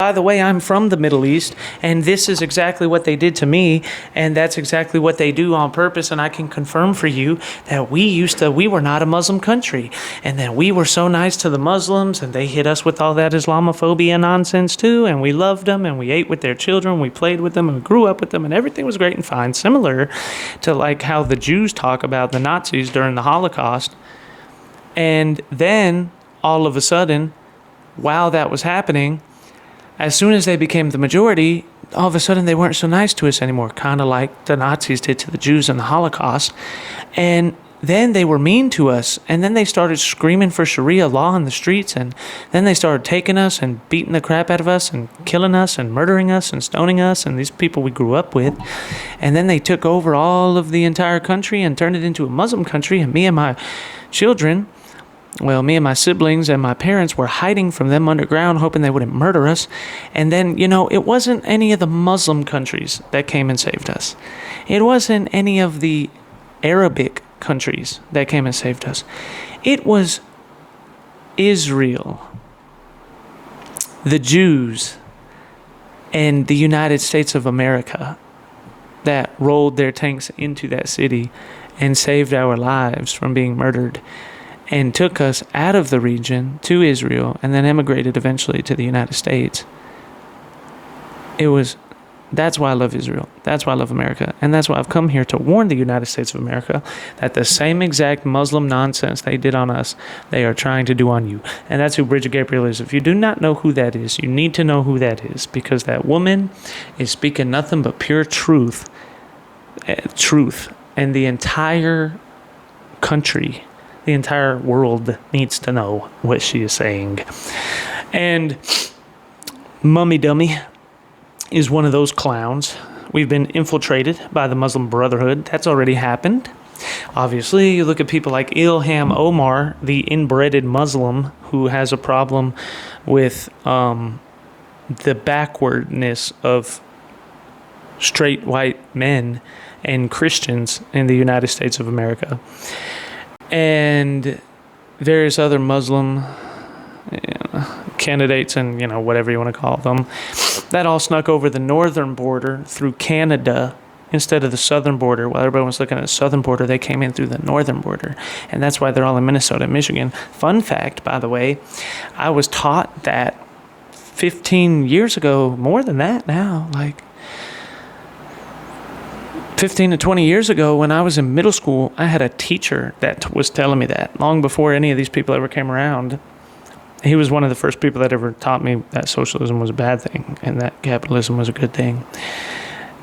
by the way, I'm from the Middle East, and this is exactly what they did to me, and that's exactly what they do on purpose, and I can confirm for you that we were not a Muslim country, and that we were so nice to the Muslims, and they hit us with all that Islamophobia nonsense too, and we loved them, and we ate with their children, we played with them, and we grew up with them, and everything was great and fine, similar to like how the Jews talk about the Nazis during the Holocaust. And then all of a sudden, while that was happening, as soon as they became the majority, all of a sudden they weren't so nice to us anymore, kind of like the Nazis did to the Jews in the Holocaust. And then they were mean to us, and then they started screaming for Sharia law in the streets, and then they started taking us and beating the crap out of us and killing us and murdering us and stoning us and these people we grew up with. And then they took over all of the entire country and turned it into a Muslim country, and me and my siblings and my parents were hiding from them underground, hoping they wouldn't murder us. And then, it wasn't any of the Muslim countries that came and saved us. It wasn't any of the Arabic countries that came and saved us. It was Israel, the Jews, and the United States of America that rolled their tanks into that city and saved our lives from being murdered, and took us out of the region to Israel, and then emigrated eventually to the United States. That's why I love Israel. That's why I love America. And that's why I've come here to warn the United States of America that the same exact Muslim nonsense they did on us, they are trying to do on you. And that's who Bridget Gabrielle is. If you do not know who that is, you need to know who that is, because that woman is speaking nothing but pure truth. And the entire country, the entire world needs to know what she is saying. And Mummy Dummy is one of those clowns. We've been infiltrated by the Muslim Brotherhood. That's already happened. Obviously, you look at people like Ilham Omar, the inbreded Muslim, who has a problem with the backwardness of straight white men and Christians in the United States of America. And various other Muslim candidates and, whatever you want to call them, that all snuck over the northern border through Canada instead of the southern border. While everybody was looking at the southern border, they came in through the northern border. And that's why they're all in Minnesota and Michigan. Fun fact, by the way, I was taught that 15 years ago, more than that now, like 15 to 20 years ago, when I was in middle school, I had a teacher that was telling me that long before any of these people ever came around. He was one of the first people that ever taught me that socialism was a bad thing and that capitalism was a good thing.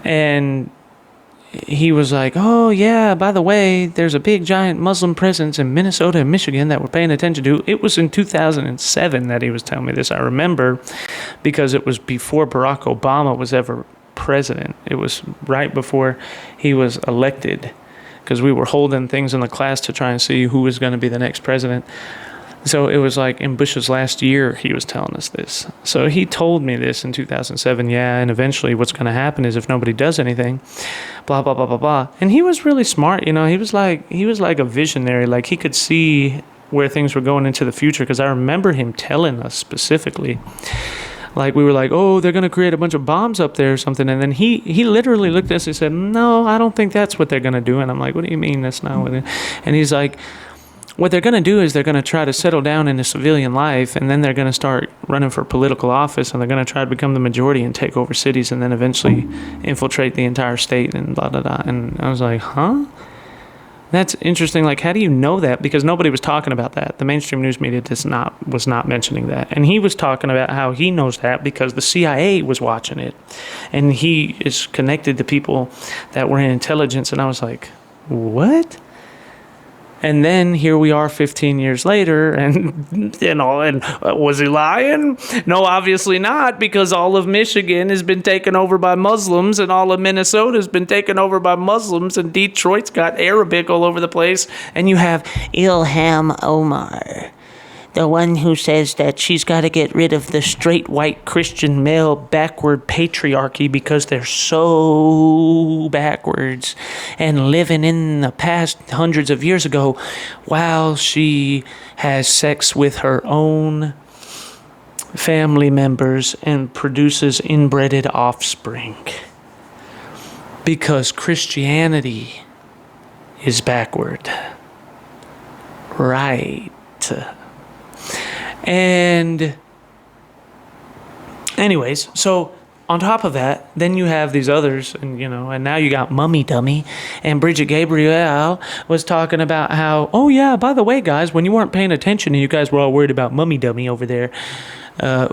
And he was like, oh yeah, by the way, there's a big giant Muslim presence in Minnesota and Michigan that we're paying attention to. It was in 2007 that he was telling me this. I remember, because it was before Barack Obama was ever president. It was right before he was elected, because we were holding things in the class to try and see who was going to be the next president. So it was like in Bush's last year he was telling us this. So he told me this in 2007, and eventually what's going to happen is, if nobody does anything, blah, blah, blah, blah, blah. And he was really smart, he was like a visionary. Like, he could see where things were going into the future, because I remember him telling us specifically. Like, we were like, oh, they're going to create a bunch of bombs up there or something. And then he literally looked at us and said, no, I don't think that's what they're going to do. And I'm like, what do you mean that's not what it? And he's like, what they're going to do is they're going to try to settle down into civilian life, and then they're going to start running for political office, and they're going to try to become the majority and take over cities, and then eventually infiltrate the entire state and blah, blah, blah. And I was like, huh? That's interesting. Like, how do you know that? Because nobody was talking about that. The mainstream news media was not mentioning that. And he was talking about how he knows that because the CIA was watching it. And he is connected to people that were in intelligence. And I was like, what? And then here we are 15 years later, and was he lying? No, obviously not, because all of Michigan has been taken over by Muslims, and all of Minnesota has been taken over by Muslims, and Detroit's got Arabic all over the place. And you have Ilham Omar, the one who says that she's got to get rid of the straight white Christian male backward patriarchy because they're so backwards and living in the past hundreds of years ago, while she has sex with her own family members and produces inbred offspring. Because Christianity is backward. Right. And anyways, so on top of that, then you have these others, and and now you got Mummy Dummy, and Bridget Gabrielle was talking about how, oh yeah, by the way, guys, when you weren't paying attention and you guys were all worried about Mummy Dummy over there,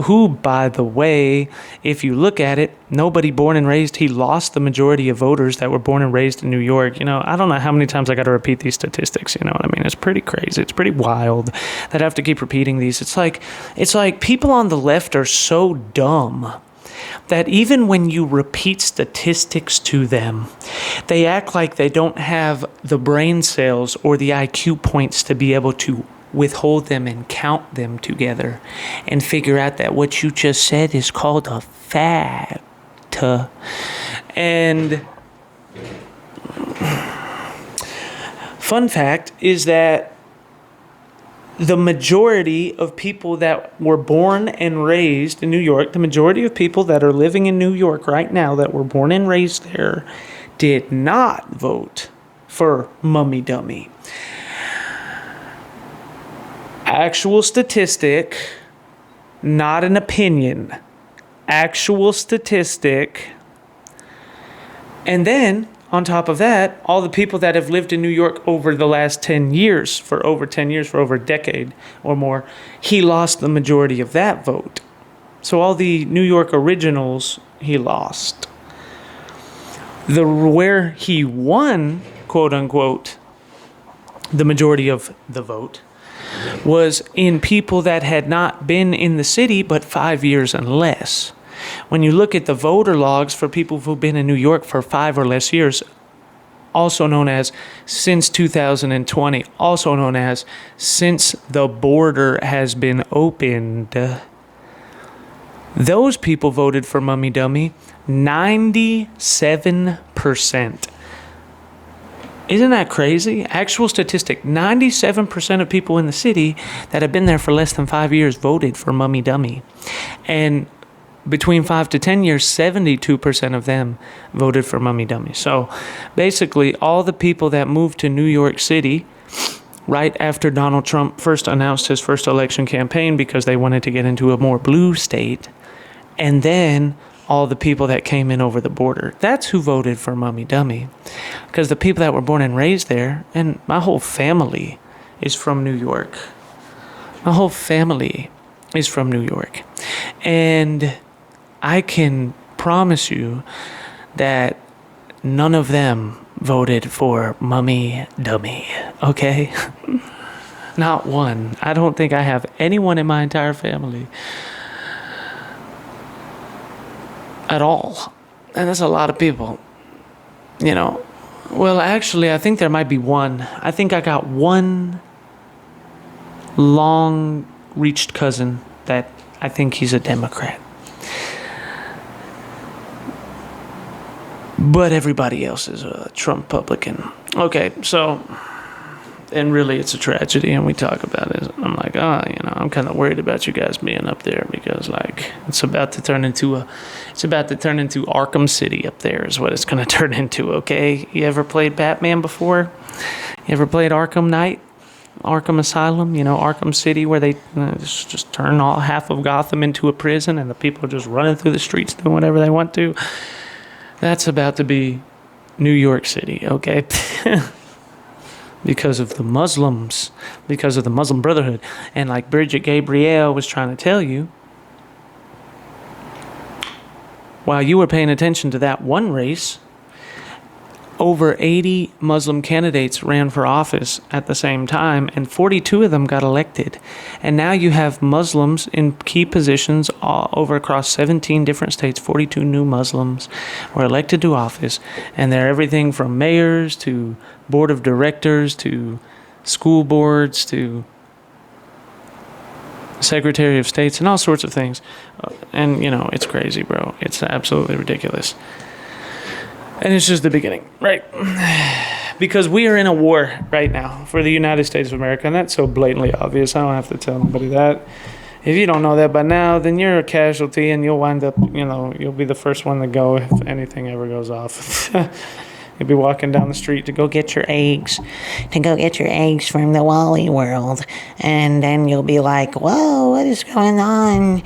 who, by the way, if you look at it, nobody born and raised, he lost the majority of voters that were born and raised in New York. I don't know how many times I got to repeat these statistics. You know what I mean? It's pretty crazy. It's pretty wild that I have to keep repeating these. It's like people on the left are so dumb that even when you repeat statistics to them, they act like they don't have the brain cells or the IQ points to be able to withhold them and count them together and figure out that what you just said is called a fact. And fun fact is that the majority of people that were born and raised in New York, the majority of people that are living in New York right now that were born and raised there, did not vote for Mummy Dummy. Actual statistic, not an opinion. Actual statistic. And then, on top of that, all the people that have lived in New York over the last 10 years, for over a decade or more, he lost the majority of that vote. So all the New York originals, he lost. Where he won, quote unquote, the majority of the vote, was in people that had not been in the city but 5 years and less. When you look at the voter logs for people who've been in New York for 5 or less years, also known as since 2020, also known as since the border has been opened, those people voted for Mummy Dummy 97%. Isn't that crazy? Actual statistic, 97% of people in the city that have been there for less than 5 years voted for Mummy Dummy. And between 5 to 10 years, 72% of them voted for Mummy Dummy. So basically, all the people that moved to New York City right after Donald Trump first announced his first election campaign because they wanted to get into a more blue state, and then all the people that came in over the border, that's who voted for Mummy Dummy. Because the people that were born and raised there, and my whole family is from New York. My whole family is from New York. And I can promise you that none of them voted for Mummy Dummy, okay? Not one. I don't think I have anyone in my entire family at all. And that's a lot of people, Well, actually, I think there might be one. I think I got one long-reached cousin that I think he's a Democrat. But everybody else is a Trump Republican. Okay, so, and really it's a tragedy, and we talk about it. I'm like, I'm kind of worried about you guys being up there because, it's about to turn into Arkham City up there is what it's going to turn into, okay? You ever played Batman before? You ever played Arkham Knight? Arkham Asylum, Arkham City, where they just turn half of Gotham into a prison and the people are just running through the streets doing whatever they want to. That's about to be New York City, okay? Because of the Muslims, because of the Muslim Brotherhood. And like Bridget Gabrielle was trying to tell you, while you were paying attention to that one race, over 80 Muslim candidates ran for office at the same time, and 42 of them got elected. And now you have Muslims in key positions all over across 17 different states. 42 new Muslims were elected to office, and they're everything from mayors to board of directors to school boards to secretary of states and all sorts of things. And, it's crazy, bro. It's absolutely ridiculous. And it's just the beginning, right? Because we are in a war right now for the United States of America, and that's so blatantly obvious. I don't have to tell anybody that. If you don't know that by now, then you're a casualty, and you'll wind up, you'll be the first one to go if anything ever goes off. You'll be walking down the street to go get your eggs. To go get your eggs from the Wally world. And then you'll be like, whoa, what is going on?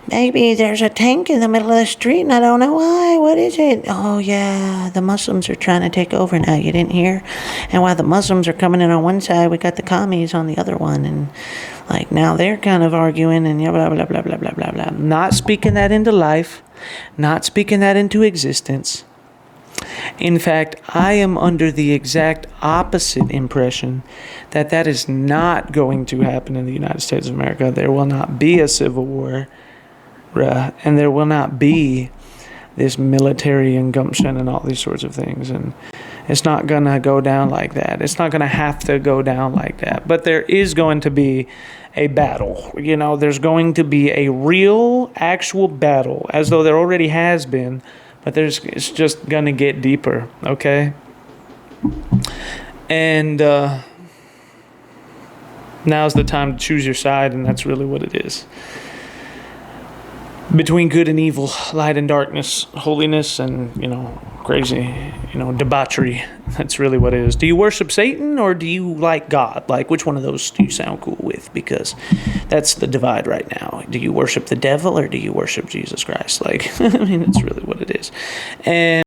Maybe there's a tank in the middle of the street and I don't know why. What is it? Oh, yeah, the Muslims are trying to take over now. You didn't hear? And while the Muslims are coming in on one side, we got the commies on the other one. And like now they're kind of arguing and blah, blah, blah, blah, blah, blah, blah. Not speaking that into life. Not speaking that into existence. In fact, I am under the exact opposite impression that that is not going to happen in the United States of America. There will not be a civil war, and there will not be this military ingumption and all these sorts of things. And it's not going to go down like that. It's not going to have to go down like that. But there is going to be a battle. There's going to be a real, actual battle, as though there already has been. But it's just going to get deeper, okay? And now's the time to choose your side, and that's really what it is. Between good and evil, light and darkness, holiness and, crazy, debauchery. That's really what it is. Do you worship Satan or do you like God? Like, which one of those do you sound cool with? Because that's the divide right now. Do you worship the devil or do you worship Jesus Christ? Like, it's really what it is. And